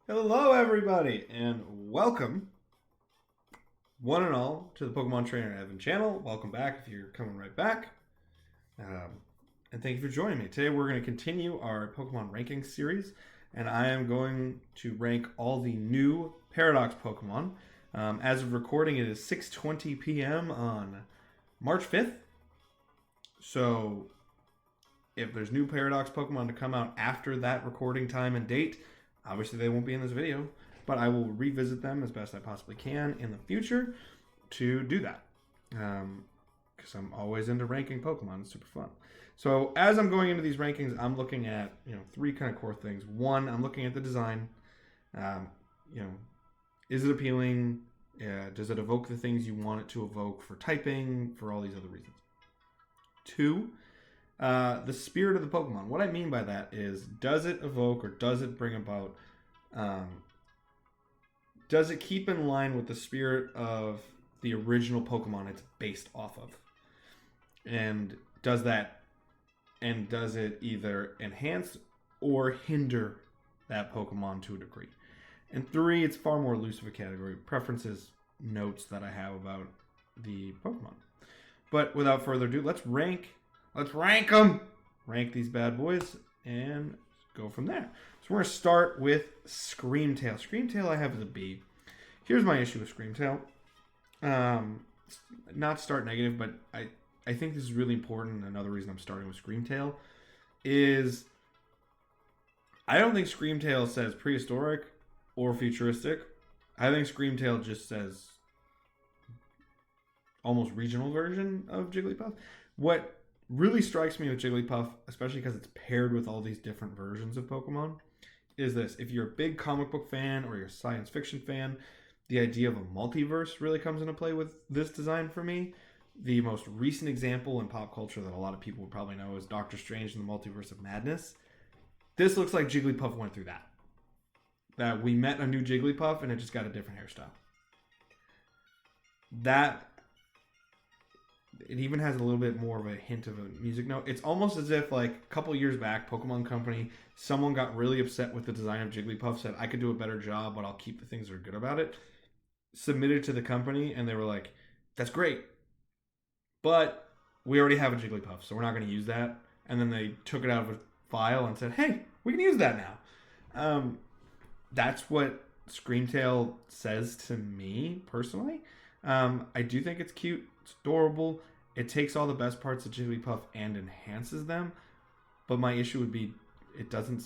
Hello, everybody, and welcome, one and all, to the Pokemon Trainer Evan channel. Welcome back if you're coming right back. And thank you for joining me. Today, we're going to continue our Pokemon ranking series, and I am going to rank all the new Paradox Pokemon. As of recording, it is 6:20 p.m. on March 5th. So, if there's new Paradox Pokemon to come out after that recording time and date, obviously they won't be in this video, but I will revisit them as best I possibly can in the future to do that. Because I'm always into ranking Pokemon. It's super fun. So as I'm going into these rankings, I'm looking at three kind of core things. One, I'm looking at the design. Um, is it appealing? Does it evoke the things you want it to evoke for typing? For all these other reasons. Two, the spirit of the Pokemon. What I mean by that is, does it evoke or does it bring about, does it keep in line with the spirit of the original Pokemon it's based off of? And does it either enhance or hinder that Pokemon to a degree? And three, it's far more loose of a category. Preferences, notes that I have about the Pokemon. But without further ado, let's rank them. Rank these bad boys and go from there. So we're going to start with Screamtail. Screamtail I have as a B. Here's my issue with Screamtail. Not start negative, but I think this is really important. Another reason I'm starting with Screamtail is I don't think Screamtail says prehistoric or futuristic. I think Screamtail just says almost regional version of Jigglypuff. What really strikes me with Jigglypuff, especially because it's paired with all these different versions of Pokemon, is this. If you're a big comic book fan or you're a science fiction fan, the idea of a multiverse really comes into play with this design for me. The most recent example in pop culture that a lot of people would probably know is Doctor Strange in the Multiverse of Madness. This looks like Jigglypuff went through that. That we met a new Jigglypuff and it just got a different hairstyle. It even has a little bit more of a hint of a music note. It's almost as if, like, a couple years back, Pokemon Company, someone got really upset with the design of Jigglypuff, said, I could do a better job, but I'll keep the things that are good about it. Submitted to the company, and they were like, that's great, but we already have a Jigglypuff, so we're not going to use that. And then they took it out of a file and said, hey, we can use that now. That's what Screamtail says to me, personally. I do think it's cute. It's adorable. It takes all the best parts of Jigglypuff and enhances them. But my issue would be it doesn't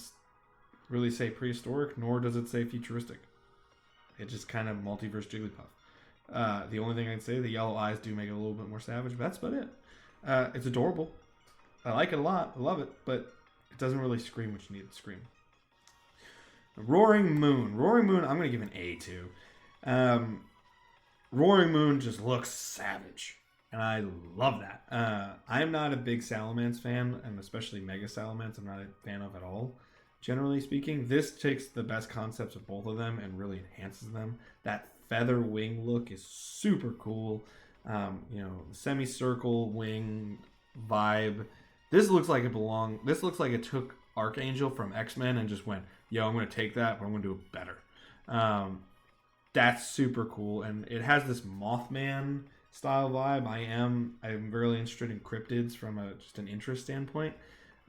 really say prehistoric, nor does it say futuristic. It just kind of multiverse Jigglypuff. The only thing I'd say, the yellow eyes do make it a little bit more savage, but that's about it. It's adorable. I like it a lot. I love it. But it doesn't really scream what you need to scream. Roaring Moon. Roaring Moon, I'm going to give an A to. Roaring Moon just looks savage, and I love that. I'm not a big Salamence fan, and especially Mega Salamence I'm not a fan of at all, generally speaking. This takes the best concepts of both of them and really enhances them. That feather wing look is super cool. Semicircle wing vibe. This looks like it took Archangel from X-Men and just went, yo, I'm going to take that, but I'm going to do it better. That's super cool, and it has this Mothman style vibe. I'm really interested in cryptids from just an interest standpoint,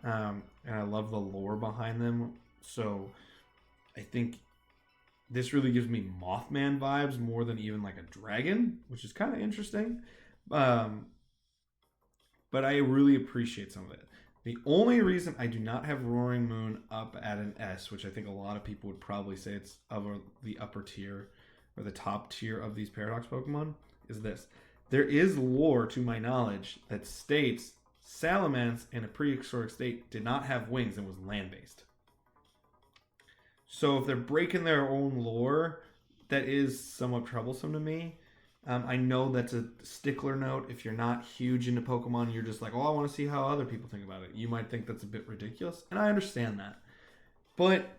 and I love the lore behind them. So I think this really gives me Mothman vibes more than even like a dragon, which is kind of interesting. But I really appreciate some of it. The only reason I do not have Roaring Moon up at an S, which I think a lot of people would probably say it's of the upper tier or the top tier of these Paradox Pokemon, is this. There is lore, to my knowledge, that states Salamence in a prehistoric state did not have wings and was land-based. So if they're breaking their own lore, that is somewhat troublesome to me. I know that's a stickler note. If you're not huge into Pokemon, you're just like, oh, I want to see how other people think about it. You might think that's a bit ridiculous, and I understand that. But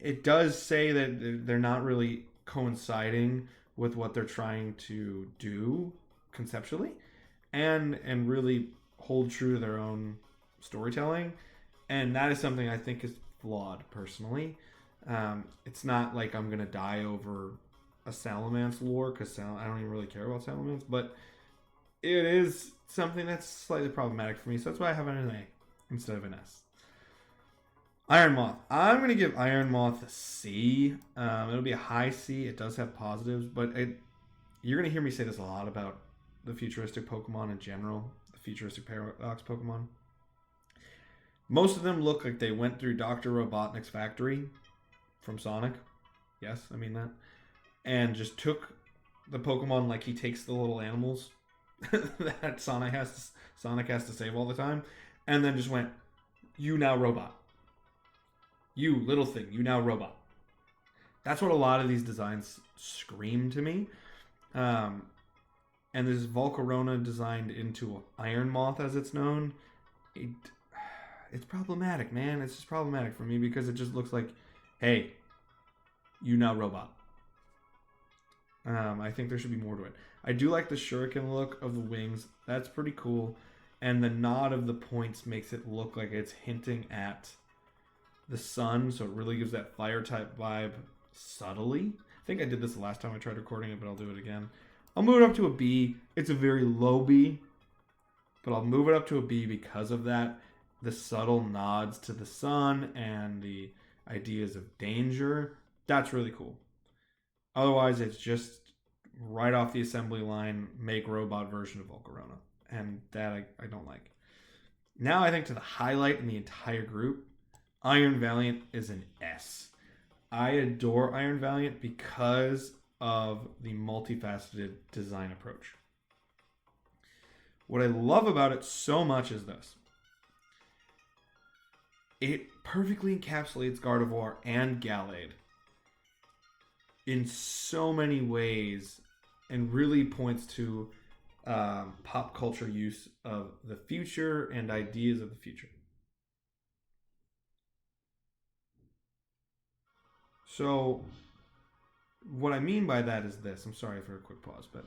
it does say that they're not really coinciding with what they're trying to do conceptually, and really hold true to their own storytelling, and that is something I think is flawed, personally. It's not like I'm going to die over a Salamence lore, because I don't even really care about Salamence, but it is something that's slightly problematic for me, so that's why I have an A instead of an S. Iron Moth. I'm going to give Iron Moth a C. It'll be a high C. It does have positives, but you're going to hear me say this a lot about the futuristic Pokemon in general, the futuristic Paradox Pokemon. Most of them look like they went through Dr. Robotnik's factory from Sonic. Yes, I mean that. And just took the Pokemon like he takes the little animals that Sonic has to save all the time, and then just went, "You now robot. You little thing, you now robot." That's what a lot of these designs scream to me. And this Volcarona designed into Iron Moth, as it's known, it's problematic, man. It's just problematic for me because it just looks like, hey, you now robot. I think there should be more to it. I do like the shuriken look of the wings. That's pretty cool. And the nod of the points makes it look like it's hinting at the sun, so it really gives that fire type vibe subtly. I think I did this the last time I tried recording it, but I'll do it again. I'll move it up to a B. It's a very low B, but I'll move it up to a B because of that. The subtle nods to the sun and the ideas of danger. That's really cool. Otherwise, it's just right off the assembly line, make robot version of Volcarona. And that I don't like. Now I think to the highlight in the entire group, Iron Valiant is an S. I adore Iron Valiant because of the multifaceted design approach. What I love about it so much is this. It perfectly encapsulates Gardevoir and Gallade in so many ways and really points to pop culture use of the future and ideas of the future. So what I mean by that is this. I'm sorry for a quick pause, but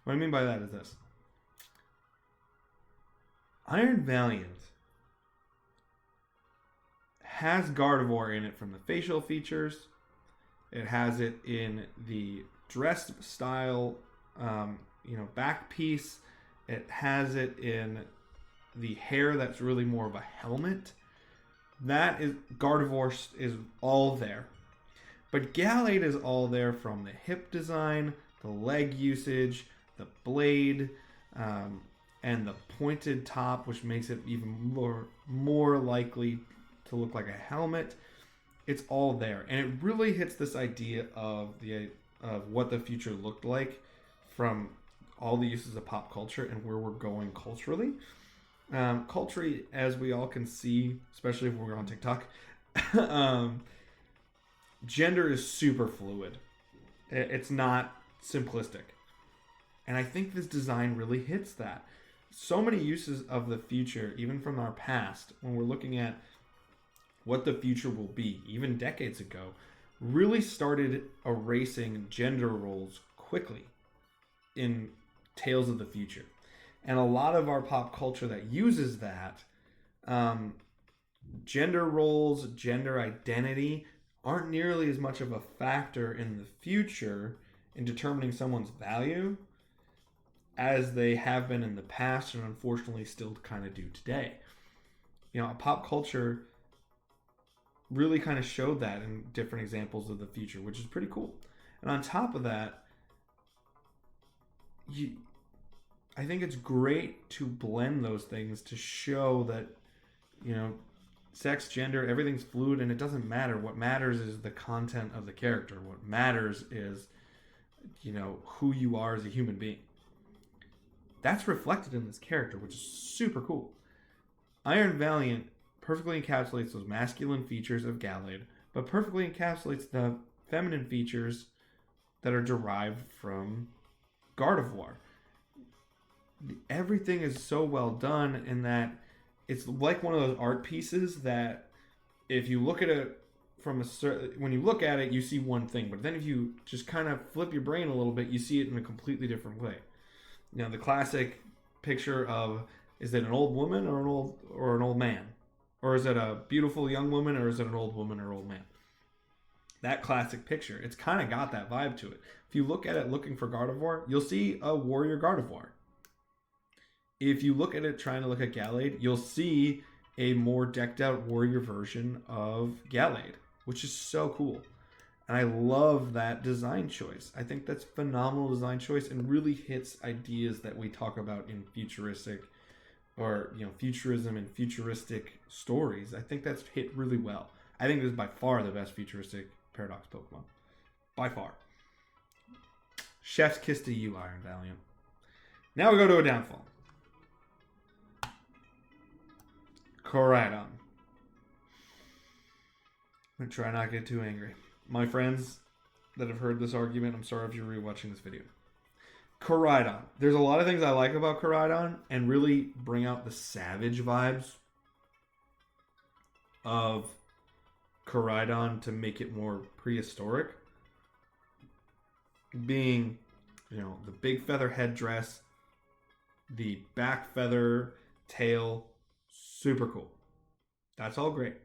what I mean by that is this. Iron Valiant has Gardevoir in it from the facial features. It has it in the dress style, back piece. It has it in the hair that's really more of a helmet. That is, Gardevoir is all there. But Gallade is all there from the hip design, the leg usage, the blade, and the pointed top, which makes it even more likely to look like a helmet. It's all there, and it really hits this idea of what the future looked like from all the uses of pop culture and where we're going culturally. Culturally, as we all can see, especially if we're on TikTok, gender is super fluid. It's not simplistic, and I think this design really hits that. So many uses of the future, even from our past, when we're looking at what the future will be, even decades ago, really started erasing gender roles quickly in Tales of the Future. And a lot of our pop culture that uses that, gender roles, gender identity, aren't nearly as much of a factor in the future in determining someone's value as they have been in the past and unfortunately still kind of do today. Pop culture really kind of showed that in different examples of the future, which is pretty cool. And on top of that, I think it's great to blend those things to show that, sex, gender, everything's fluid and it doesn't matter. What matters is the content of the character. What matters is, who you are as a human being. That's reflected in this character, which is super cool. Iron Valiant perfectly encapsulates those masculine features of Gallade, but perfectly encapsulates the feminine features that are derived from Gardevoir. Everything is so well done in that it's like one of those art pieces that if you look at it when you look at it, you see one thing, but then if you just kind of flip your brain a little bit, you see it in a completely different way. The classic picture of, is it an old woman or an old man? Or is it a beautiful young woman, or is it an old woman or old man? That classic picture. It's kind of got that vibe to it. If you look at it looking for Gardevoir, you'll see a warrior Gardevoir. If you look at it trying to look at Gallade, you'll see a more decked out warrior version of Gallade, which is so cool. And I love that design choice. I think that's phenomenal design choice and really hits ideas that we talk about in futuristic or futurism and futuristic stories. I think that's hit really well. I think this is by far the best futuristic Paradox Pokemon. By far. Chef's kiss to you, Iron Valiant. Now we go to a downfall. Corydon. I'm going to try not to get too angry. My friends that have heard this argument, I'm sorry if you're rewatching this video. Corydon. There's a lot of things I like about Corydon and really bring out the savage vibes of Corydon to make it more prehistoric. Being, the big feather headdress, the back feather tail, super cool. That's all great.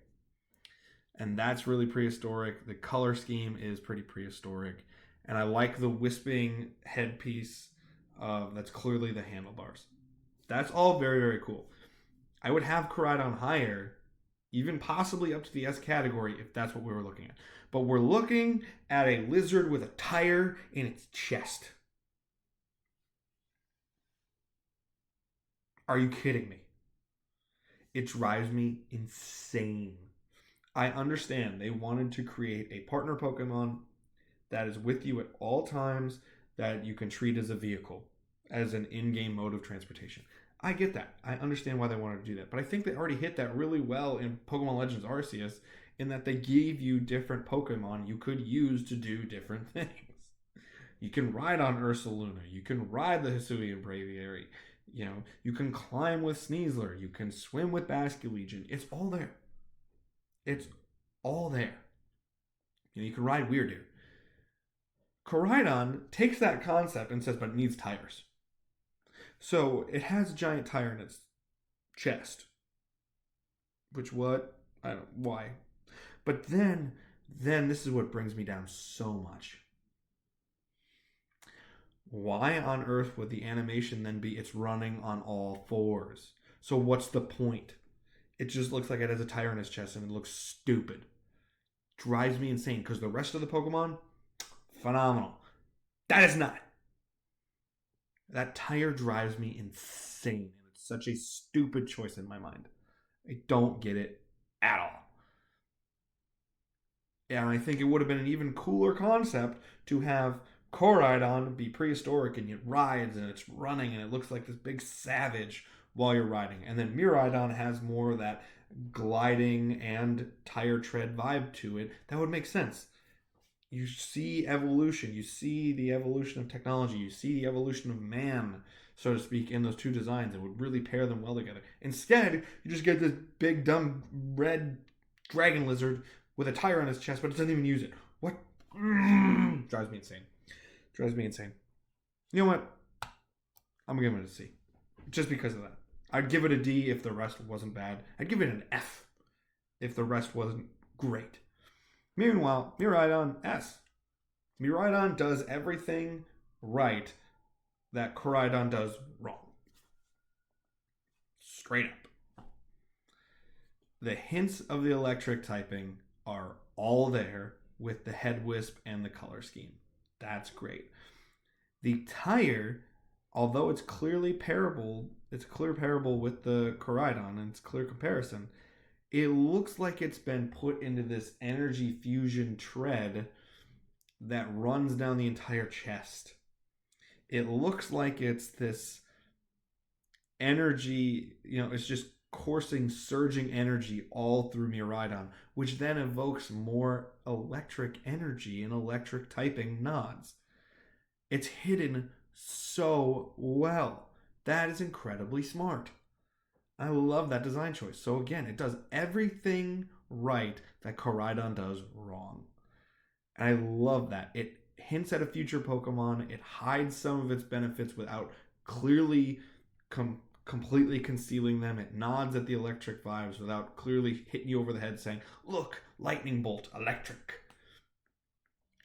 And that's really prehistoric. The color scheme is pretty prehistoric. And I like the wisping headpiece that's clearly the handlebars. That's all very, very cool. I would have Corydon higher, even possibly up to the S category if that's what we were looking at. But we're looking at a lizard with a tire in its chest. Are you kidding me? It drives me insane. I understand they wanted to create a partner Pokemon that is with you at all times, that you can treat as a vehicle, as an in-game mode of transportation. I get that. I understand why they wanted to do that. But I think they already hit that really well in Pokemon Legends Arceus, in that they gave you different Pokemon you could use to do different things. You can ride on Ursaluna. You can ride the Hisuian Braviary. You can climb with Sneasler. You can swim with Basculegion. It's all there. It's all there. You can ride Weirdeer. Corydon takes that concept and says, but it needs tires. So it has a giant tire in its chest. Which what? I don't know why. But then this is what brings me down so much. Why on earth would the animation then be it's running on all fours? So what's the point? It just looks like it has a tire in its chest and it looks stupid. Drives me insane because the rest of the Pokemon, phenomenal. That is not. That tire drives me insane. It's such a stupid choice in my mind. I don't get it at all. And I think it would have been an even cooler concept to have Corydon be prehistoric and it rides and it's running and it looks like this big savage while you're riding. And then Miradon has more of that gliding and tire tread vibe to it. That would make sense. You see evolution. You see the evolution of technology. You see the evolution of man, so to speak, in those two designs. It would really pair them well together. Instead, you just get this big, dumb, red dragon lizard with a tire on his chest, but it doesn't even use it. What? Drives me insane. Drives me insane. You know what? I'm giving it a C. Just because of that. I'd give it a D if the rest wasn't bad. I'd give it an F if the rest wasn't great. Meanwhile, Miradon S. Miradon does everything right that Corydon does wrong. Straight up. The hints of the electric typing are all there with the head wisp and the color scheme. That's great. The tire, although it's clearly parable, it's a clear parable with the Corydon and it's clear comparison, it looks like it's been put into this energy fusion tread that runs down the entire chest. It looks like it's this energy, it's just coursing, surging energy all through Miradon, which then evokes more electric energy and electric typing nods. It's hidden so well. That is incredibly smart. I love that design choice. So again, it does everything right that Corydon does wrong. And I love that. It hints at a future Pokemon. It hides some of its benefits without clearly completely concealing them. It nods at the electric vibes without clearly hitting you over the head saying, look, lightning bolt, electric.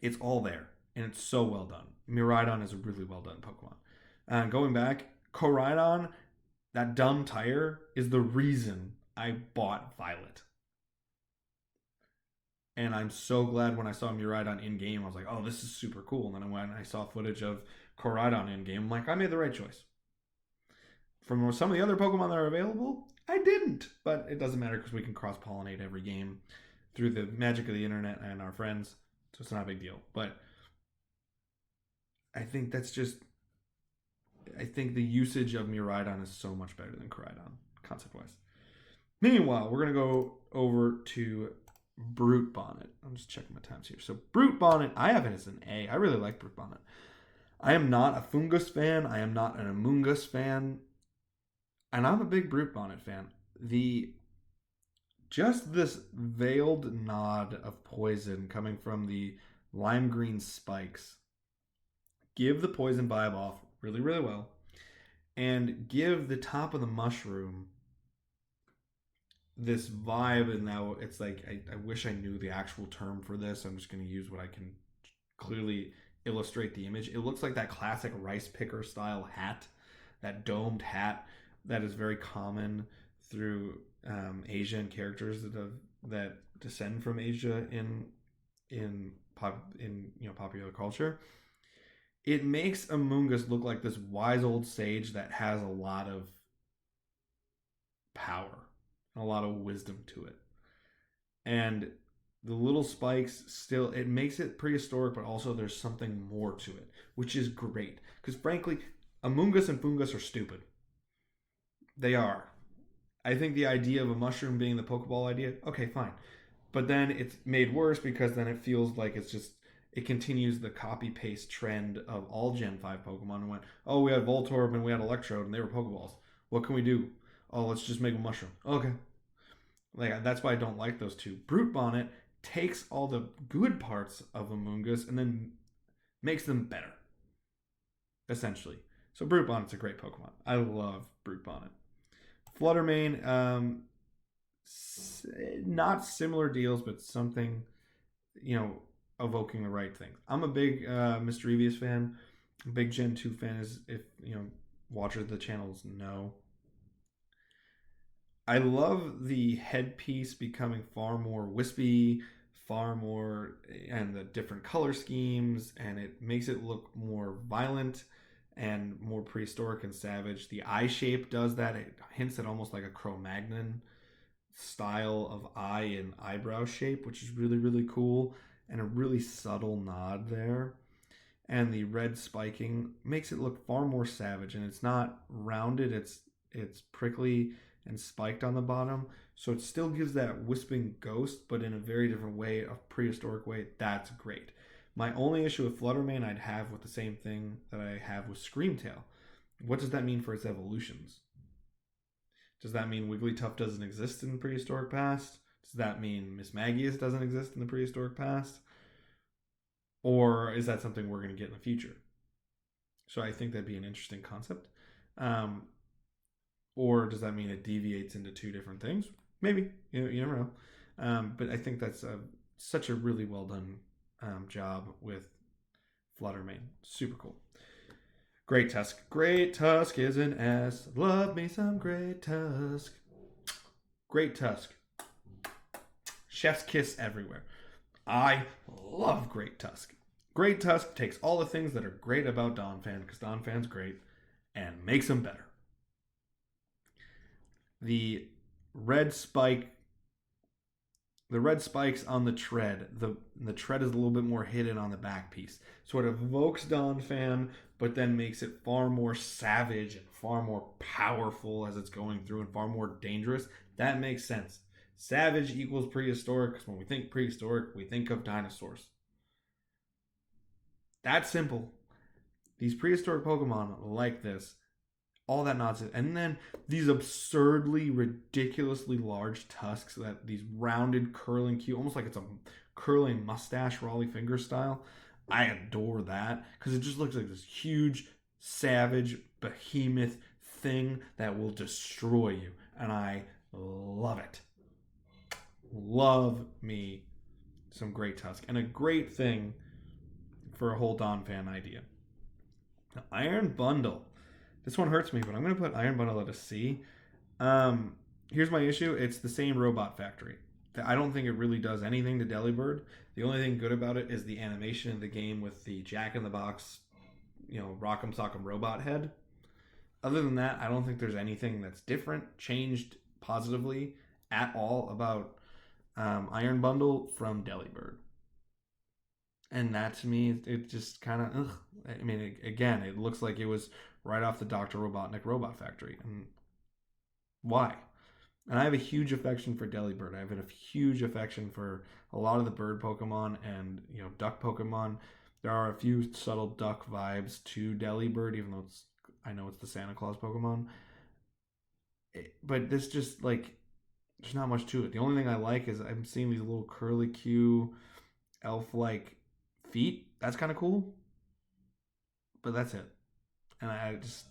It's all there, and it's so well done. Miradon is a really well done Pokemon. Going back, Corydon, that dumb tire, is the reason I bought Violet. And I'm so glad when I saw Miradon in game, I was like, oh, this is super cool. And then when I saw footage of Corydon in game, I'm like, I made the right choice. From some of the other Pokemon that are available, I didn't. But it doesn't matter because we can cross pollinate every game through the magic of the internet and our friends. So it's not a big deal. But I think that's just. I think the usage of Miradon is so much better than Corydon, concept wise. Meanwhile, we're going to go over to Brute Bonnet. I'm just checking my times here. So Brute Bonnet, I have it as an A. I really like Brute Bonnet. I am not a Fungus fan. I am not an Amoonguss fan. And I'm a big Brute Bonnet fan. Just this veiled nod of poison coming from the lime green spikes give the poison vibe off really, really well. And give the top of the mushroom this vibe, and now it's like I wish I knew the actual term for this. I'm just going to use what I can clearly illustrate the image. It looks like that classic rice picker style hat, that domed hat that is very common through Asian characters that descend from Asia in popular culture. It makes Amoonguss look like this wise old sage that has a lot of power, a lot of wisdom to it. And the little spikes still, it makes it prehistoric, but also there's something more to it, which is great. Because frankly, Amoonguss and Fungus are stupid. They are. I think the idea of a mushroom being the Pokeball idea, okay, fine. But then it's made worse because then it feels like it continues the copy-paste trend of all Gen 5 Pokemon and went, oh, we had Voltorb and we had Electrode and they were Pokeballs. What can we do? Oh, let's just make a mushroom. Okay. Like, that's why I don't like those two. Brute Bonnet takes all the good parts of Amoonguss and then makes them better, essentially. So Brute Bonnet's a great Pokemon. I love Brute Bonnet. Fluttermane, not similar deals, but something, evoking the right things. I'm a big Mischievous fan. A big Gen 2 fan, is if watchers of the channels know. I love the headpiece becoming far more wispy, far more, and the different color schemes, and it makes it look more violent and more prehistoric and savage. The eye shape does that. It hints at almost like a Cro-Magnon style of eye and eyebrow shape, which is really, really cool, and a really subtle nod there. And the red spiking makes it look far more savage, and it's not rounded, it's prickly and spiked on the bottom, so it still gives that wisping ghost, but in a very different way, a prehistoric way. That's great. My only issue with Fluttermane I'd have with the same thing that I have with Screamtail. What does that mean for its evolutions? Does that mean Wigglytuff doesn't exist in the prehistoric past? Does that mean Miss Magius doesn't exist in the prehistoric past? Or is that something we're going to get in the future? So I think that'd be an interesting concept. Or does that mean it deviates into two different things? Maybe. You never know. But I think that's such a really well done job with Fluttermane. Super cool. Great Tusk. Great Tusk is an S. Love me some Great Tusk. Great Tusk. Chef's kiss everywhere. I love Great Tusk. Great Tusk takes all the things that are great about Donphan, because Donphan's great, and makes them better. The red spikes on the tread. The tread is a little bit more hidden on the back piece. So it evokes Donphan, but then makes it far more savage and far more powerful as it's going through, and far more dangerous. That makes sense. Savage equals prehistoric, because when we think prehistoric, we think of dinosaurs. That's simple. These prehistoric Pokemon like this, all that nonsense. And then these absurdly, ridiculously large tusks, that these rounded, curling, cute, almost like it's a curling mustache, Raleigh finger style. I adore that, because it just looks like this huge, savage, behemoth, thing that will destroy you. And I love it. Love me some great Tusk. And a great thing for a whole Donphan idea. Now, Iron Bundle. This one hurts me, but I'm going to put Iron Bundle at a C. Here's my issue. It's the same robot factory. I don't think it really does anything to Delibird. The only thing good about it is the animation in the game with the Jack-in-the-Box, Rock'em Sock'em robot head. Other than that, I don't think there's anything that's different, changed positively at all about Iron Bundle from Delibird. And that, to me, it just kind of, I mean, again, it looks like it was right off the Dr. Robotnik robot factory. And why? And I have a huge affection for Delibird. I have a huge affection for a lot of the bird Pokemon and, duck Pokemon. There are a few subtle duck vibes to Delibird, even though I know it's the Santa Claus Pokemon. But this just, there's not much to it. The only thing I like is I'm seeing these little curly Q elf-like feet. That's kind of cool. But that's it. And I just,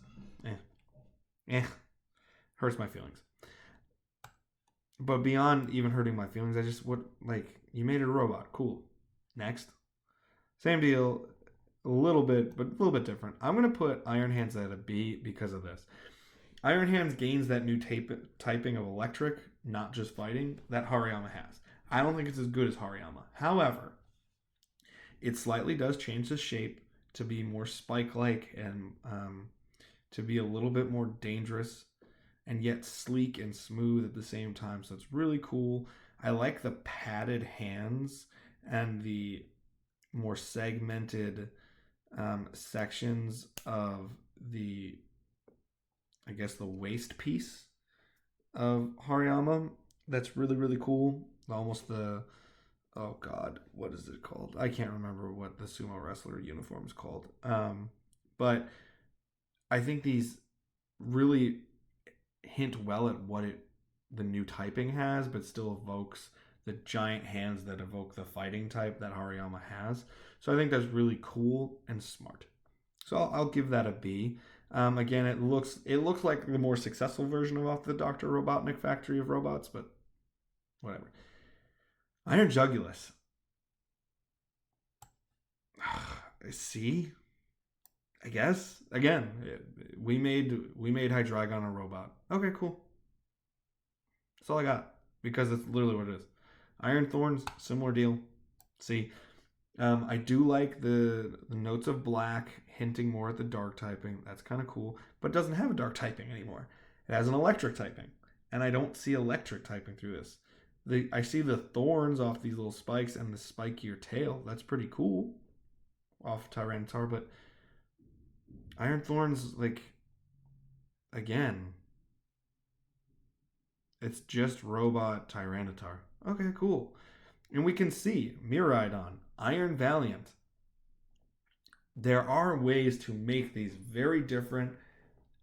hurts my feelings. But beyond even hurting my feelings, I just you made it a robot. Cool. Next. Same deal. A little bit different. I'm going to put Iron Hands at a B because of this. Iron Hands gains that new typing of electric, not just fighting, that Hariyama has. I don't think it's as good as Hariyama. However, it slightly does change the shape to be more spike-like and to be a little bit more dangerous and yet sleek and smooth at the same time. So it's really cool. I like the padded hands and the more segmented sections of the waist piece of Hariyama. That's really, really cool. Almost oh God, what is it called? I can't remember what the sumo wrestler uniform is called. But I think these really hint well at what the new typing has, but still evokes the giant hands that evoke the fighting type that Hariyama has. So I think that's really cool and smart. So I'll give that a B. Again, it looks like the more successful version of the Dr. Robotnik factory of robots, but whatever. Iron Jugulus. C, I guess. Again, we made Hydreigon a robot. Okay, cool. That's all I got because it's literally what it is. Iron Thorns, similar deal. C. I do like the notes of black hinting more at the dark typing. That's kind of cool, but it doesn't have a dark typing anymore. It has an electric typing, and I don't see electric typing through this. I see the thorns off these little spikes and the spikier tail. That's pretty cool off Tyranitar, but Iron Thorns, again, it's just robot Tyranitar. Okay, cool. And we can see Miradon, Iron Valiant. There are ways to make these very different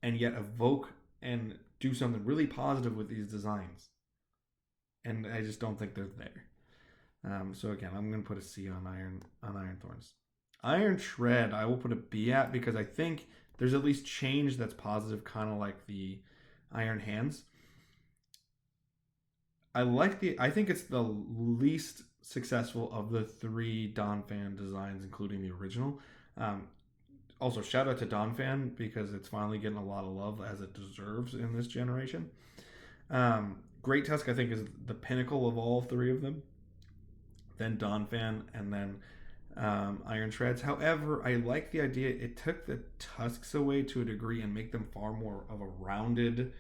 and yet evoke and do something really positive with these designs. And I just don't think they're there. So again, I'm going to put a C on Iron Thorns. Iron Tread, I will put a B at because I think there's at least change that's positive, kind of like the Iron Hands. I think it's the least successful of the 3 Donphan designs, including the original. Also, shout out to Donphan because it's finally getting a lot of love as it deserves in this generation. Great Tusk, I think, is the pinnacle of all 3 of them. Then Donphan, and then Iron Treads. However, I like the idea. It took the tusks away to a degree and make them far more of a rounded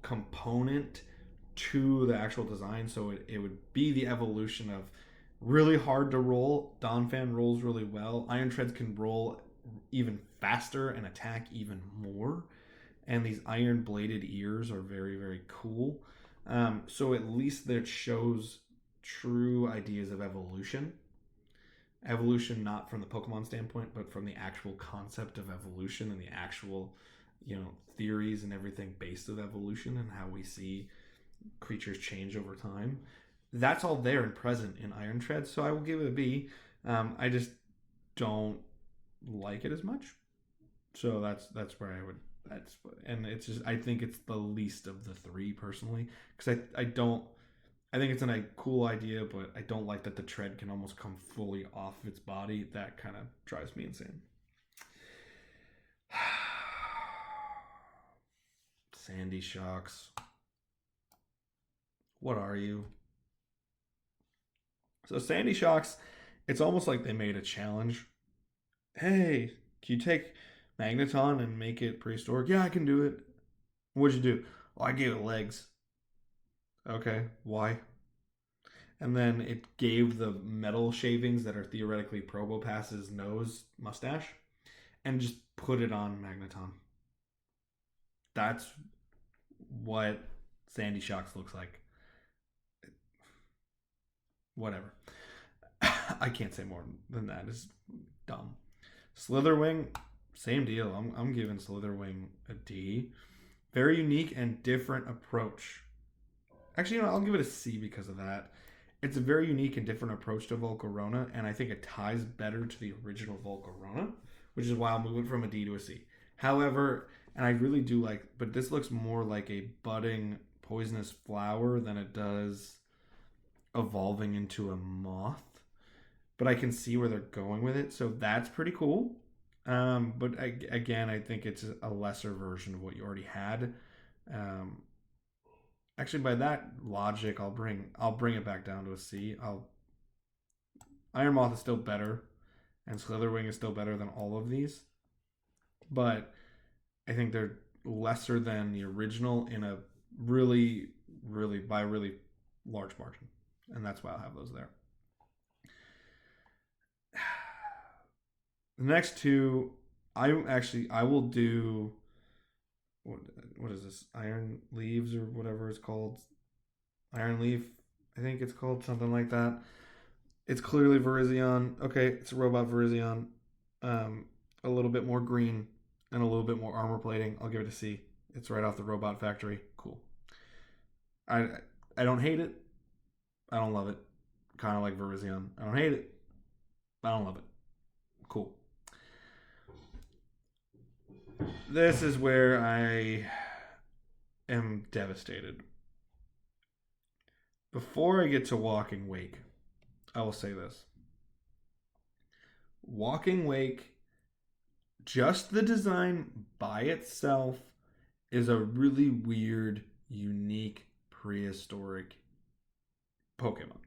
component to the actual design. So it would be the evolution of really hard to roll. Donphan rolls really well. Iron Treads can roll even faster and attack even more. And these iron bladed ears are very, very cool. So at least that shows true ideas of evolution. Evolution not from the Pokemon standpoint, but from the actual concept of evolution and the actual, theories and everything based of evolution and how we see creatures change over time. That's all there and present in Iron Tread, so I will give it a B. I just don't like it as much. So that's where I would And it's just I think it's the least of the three personally because I don't I think it's a cool idea, but I don't like that the tread can almost come fully off of its body. That kind of drives me insane. Sandy Shocks. What are you? So Sandy Shocks, it's almost like they made a challenge. Hey, can you take Magneton and make it prehistoric? Yeah, I can do it. What'd you do? Oh, I gave it legs. Okay, why? And then it gave the metal shavings that are theoretically Probopass's nose mustache and just put it on Magneton. That's what Sandy Shocks looks like. Whatever. I can't say more than that. It's dumb. Slitherwing, same deal. I'm giving Slitherwing a D. Very unique and different approach. Actually, I'll give it a C because of that. It's a very unique and different approach to Volcarona, and I think it ties better to the original Volcarona, which is why I'll move it from a D to a C. However, and I really do like, but this looks more like a budding poisonous flower than it does evolving into a moth. But I can see where they're going with it, so that's pretty cool. But again, I think it's a lesser version of what you already had. Actually, by that logic, I'll bring it back down to a C. Iron Moth is still better, and Slitherwing is still better than all of these, but I think they're lesser than the original in a really, really by a really large margin, and that's why I'll have those there. The next two, I will do. What is this? Iron Leaves or whatever it's called. Iron Leaf, I think it's called something like that. It's clearly Virizion. Okay, it's a robot Virizion. A little bit more green and a little bit more armor plating. I'll give it a C. It's right off the robot factory. Cool. I don't hate it. I don't love it. Kind of like Virizion. I don't hate it. I don't love it. Cool. This is where I am devastated. Before I get to Walking Wake, I will say this. Walking Wake, just the design by itself, is a really weird, unique, prehistoric Pokemon.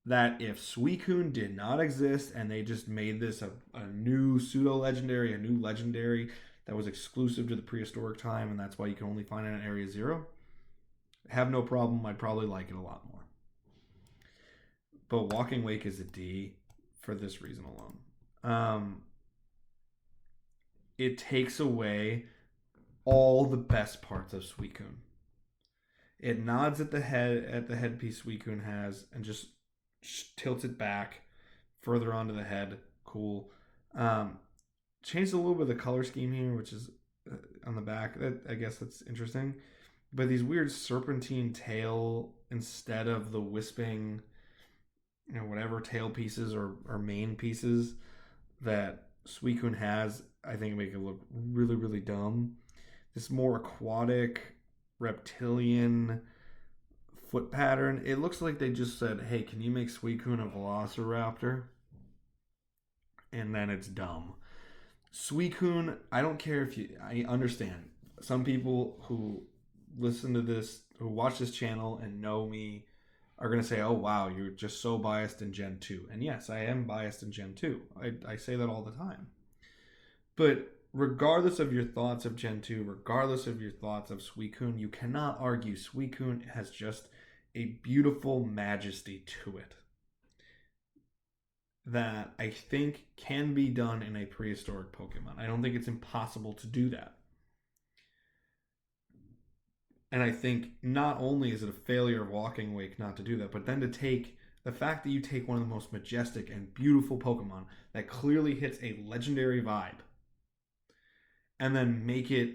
That if Suicune did not exist and they just made this a new pseudo-legendary, a new legendary that was exclusive to the prehistoric time, and that's why you can only find it in Area 0, have no problem. I'd probably like it a lot more. But Walking Wake is a D for this reason alone. It takes away all the best parts of Suicune. It nods at the headpiece Suicune has and just tilts it back further onto the head. Cool. Changed a little bit of the color scheme here, which is on the back. I guess that's interesting. But these weird serpentine tail instead of the wisping, whatever tail pieces or mane pieces that Suicune has, I think make it look really, really dumb. This more aquatic, reptilian foot pattern. It looks like they just said, hey, can you make Suicune a Velociraptor? And then it's dumb. Suicune, I don't care if I understand. Some people who listen to this, who watch this channel and know me, are going to say, oh, wow, you're just so biased in Gen 2. And yes, I am biased in Gen 2. I say that all the time. But regardless of your thoughts of Gen 2, regardless of your thoughts of Suicune, you cannot argue Suicune has just a beautiful majesty to it that I think can be done in a prehistoric Pokemon. I don't think it's impossible to do that. And I think not only is it a failure of Walking Wake not to do that, but then to take the fact that you take one of the most majestic and beautiful Pokemon that clearly hits a legendary vibe and then make it,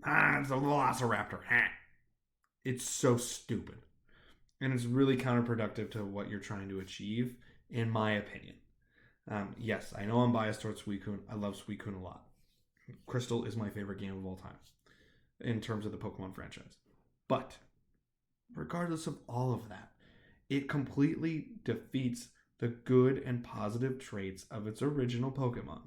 it's a Velociraptor. It's so stupid. And it's really counterproductive to what you're trying to achieve, in my opinion. Yes, I know I'm biased towards Suicune. I love Suicune a lot. Crystal is my favorite game of all time in terms of the Pokemon franchise. But regardless of all of that, it completely defeats the good and positive traits of its original Pokemon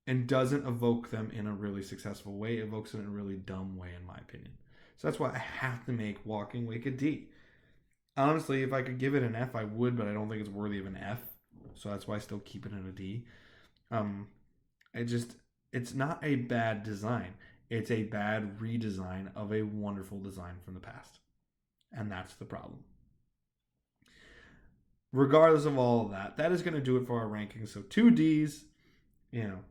and doesn't evoke them in a really successful way. It evokes them in a really dumb way, in my opinion. So that's why I have to make Walking Wake a D. Honestly, if I could give it an F, I would, but I don't think it's worthy of an F. So that's why I still keep it in a D. It's not a bad design. It's a bad redesign of a wonderful design from the past. And that's the problem. Regardless of all of that, that is going to do it for our rankings. So 2 Ds,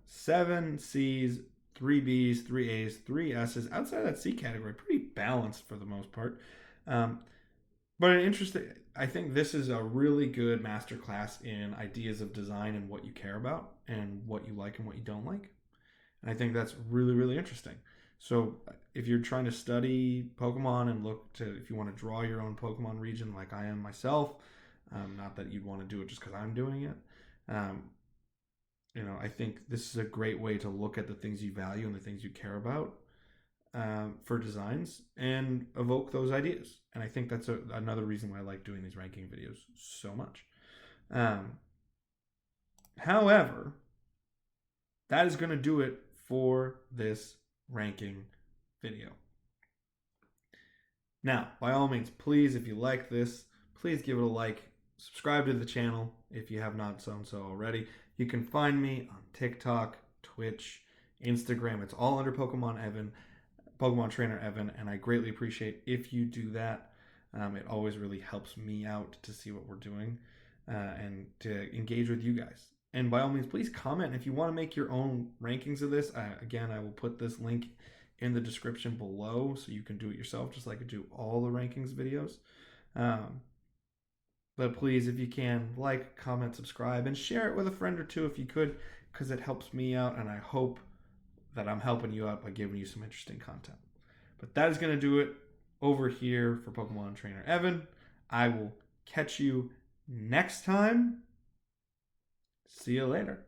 7 Cs, 3 Bs, 3 As, 3 S's. Outside of that C category, pretty balanced for the most part. But an interesting, I think this is a really good masterclass in ideas of design and what you care about and what you like and what you don't like. And I think that's really, really interesting. So if you're trying to study Pokemon and if you want to draw your own Pokemon region like I am myself, not that you'd want to do it just because I'm doing it, I think this is a great way to look at the things you value and the things you care about for designs and evoke those ideas. And I think that's another reason why I like doing these ranking videos so much. However, that is going to do it for this ranking video. Now, by all means, please, if you like this, please give it a like. Subscribe to the channel if you have not done so already. You can find me on TikTok, Twitch, Instagram. It's all under Pokemon Trainer Evan, and I greatly appreciate if you do that. It always really helps me out to see what we're doing and to engage with you guys. And by all means, please comment if you want to make your own rankings of this. Again, I will put this link in the description below so you can do it yourself, just like I do all the rankings videos. But please, if you can, like, comment, subscribe, and share it with a friend or two if you could, because it helps me out, and I hope that I'm helping you out by giving you some interesting content. But that is going to do it over here for Pokemon Trainer Evan. I will catch you next time. See you later.